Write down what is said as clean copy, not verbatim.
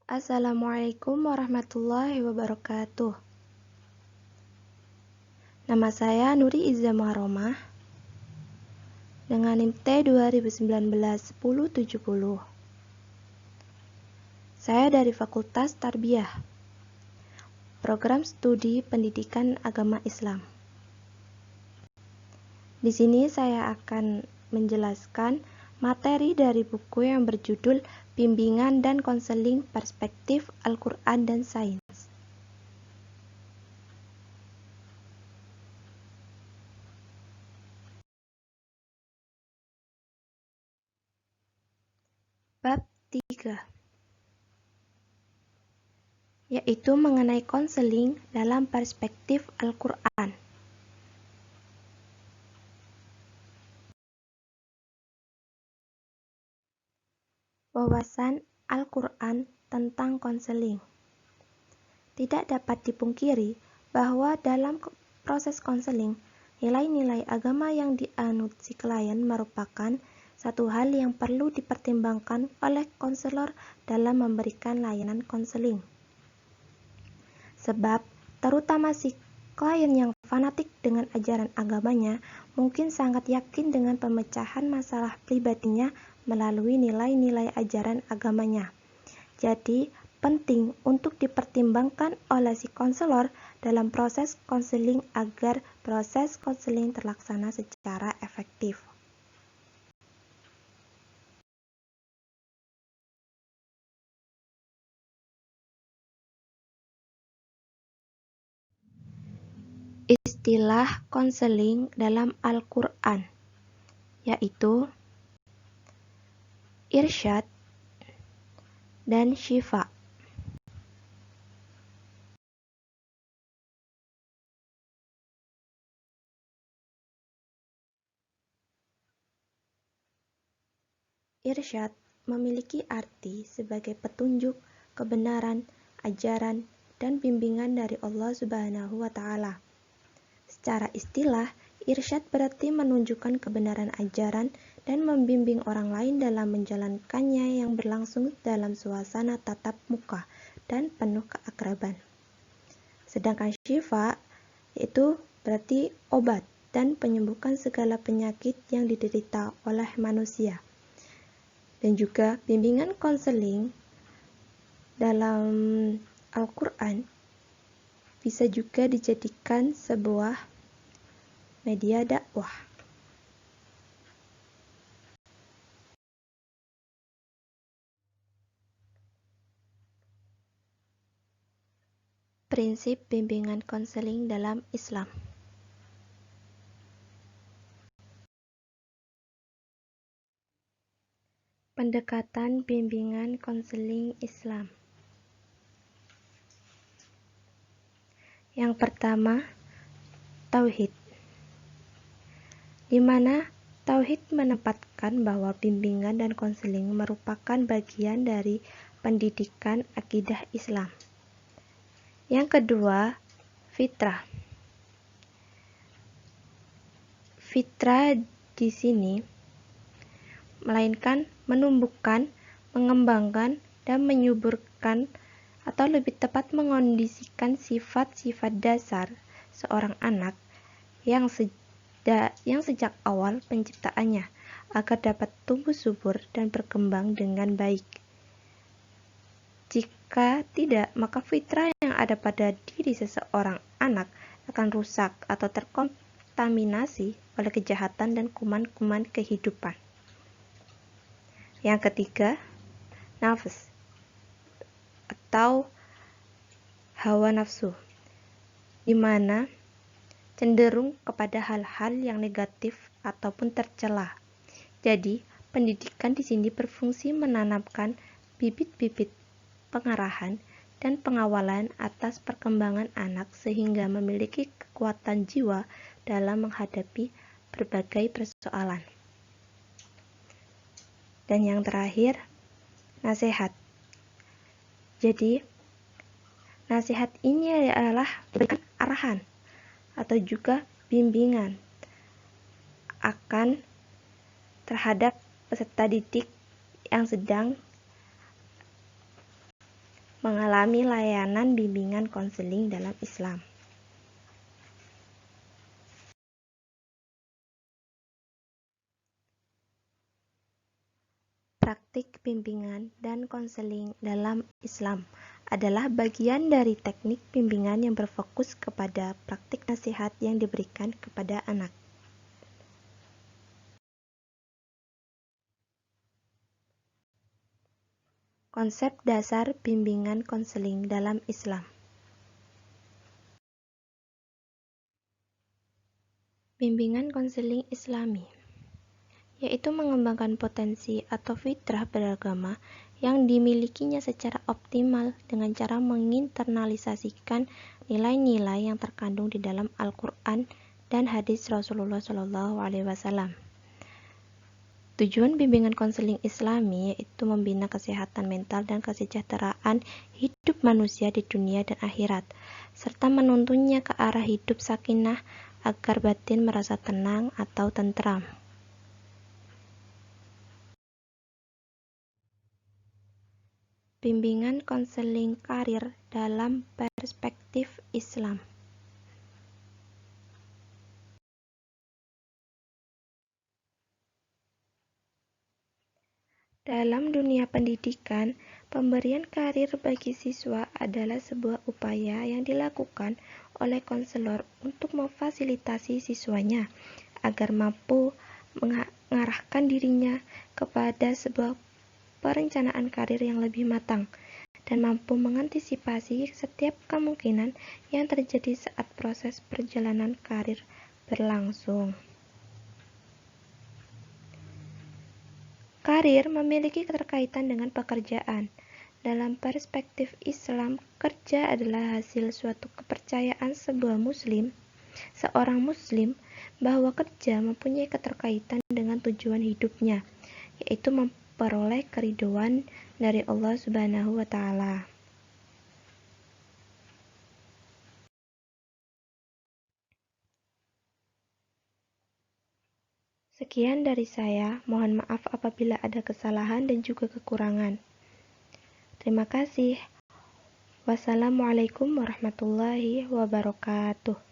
Assalamualaikum warahmatullahi wabarakatuh. Nama saya Nuri Iza Muharromah dengan NIM T2019-1070. Saya dari Fakultas Tarbiyah, Program Studi Pendidikan Agama Islam. Di sini saya akan menjelaskan materi dari buku yang berjudul Bimbingan dan Konseling Perspektif Al-Quran dan Sains. Bab 3, yaitu mengenai konseling dalam perspektif Al-Quran. Wawasan Al-Quran tentang konseling. Tidak dapat dipungkiri bahwa dalam proses konseling, nilai-nilai agama yang dianut si klien merupakan satu hal yang perlu dipertimbangkan oleh konselor dalam memberikan layanan konseling. Sebab, terutama si klien yang fanatik dengan ajaran agamanya mungkin sangat yakin dengan pemecahan masalah pribadinya melalui nilai-nilai ajaran agamanya. Jadi, penting untuk dipertimbangkan oleh si konselor dalam proses konseling agar proses konseling terlaksana secara efektif. Istilah konseling dalam Al-Quran, yaitu irsyad dan syifa. Irsyad memiliki arti sebagai petunjuk, kebenaran, ajaran, dan bimbingan dari Allah Subhanahu wa Ta'ala. Secara istilah, irsyad berarti menunjukkan kebenaran ajaran dan membimbing orang lain dalam menjalankannya yang berlangsung dalam suasana tatap muka dan penuh keakraban. Sedangkan syifa yaitu berarti obat dan penyembuhan segala penyakit yang diderita oleh manusia. Dan juga bimbingan konseling dalam Al-Quran bisa juga dijadikan sebuah media dakwah. Prinsip bimbingan konseling dalam Islam. Pendekatan bimbingan konseling Islam. Yang pertama, tauhid, di mana tauhid menempatkan bahwa bimbingan dan konseling merupakan bagian dari pendidikan akidah Islam. Yang kedua, fitrah. Fitrah di sini melainkan menumbuhkan, mengembangkan, dan menyuburkan atau lebih tepat mengondisikan sifat-sifat dasar seorang anak yang sejak awal penciptaannya agar dapat tumbuh subur dan berkembang dengan baik. Jika tidak, maka fitrah yang ada pada diri seseorang anak akan rusak atau terkontaminasi oleh kejahatan dan kuman-kuman kehidupan. Yang ketiga, nafs atau hawa nafsu, di mana cenderung kepada hal-hal yang negatif ataupun tercela. Jadi, pendidikan di sini berfungsi menanamkan bibit-bibit pengarahan dan pengawalan atas perkembangan anak sehingga memiliki kekuatan jiwa dalam menghadapi berbagai persoalan. Dan yang terakhir, nasihat. Jadi, nasihat ini adalah berikan arahan atau juga bimbingan akan terhadap peserta didik yang sedang mengalami layanan bimbingan konseling dalam Islam. Praktik bimbingan dan konseling dalam Islam adalah bagian dari teknik bimbingan yang berfokus kepada praktik nasihat yang diberikan kepada anak. Konsep dasar bimbingan konseling dalam Islam. Bimbingan konseling Islami yaitu mengembangkan potensi atau fitrah beragama yang dimilikinya secara optimal dengan cara menginternalisasikan nilai-nilai yang terkandung di dalam Al-Quran dan hadis Rasulullah SAW. Tujuan bimbingan konseling Islami yaitu membina kesehatan mental dan kesejahteraan hidup manusia di dunia dan akhirat, serta menuntunnya ke arah hidup sakinah agar batin merasa tenang atau tentram. Bimbingan konseling karir dalam perspektif Islam. Dalam dunia pendidikan, pemberian karir bagi siswa adalah sebuah upaya yang dilakukan oleh konselor untuk memfasilitasi siswanya agar mampu mengarahkan dirinya kepada sebuah perencanaan karir yang lebih matang dan mampu mengantisipasi setiap kemungkinan yang terjadi saat proses perjalanan karir berlangsung. Karir memiliki keterkaitan dengan pekerjaan. Dalam perspektif Islam, kerja adalah hasil suatu kepercayaan seorang muslim bahwa kerja mempunyai keterkaitan dengan tujuan hidupnya, yaitu memperoleh keridhaan dari Allah Subhanahu wa Ta'ala. Sekian dari saya, mohon maaf apabila ada kesalahan dan juga kekurangan. Terima kasih. Wassalamualaikum warahmatullahi wabarakatuh.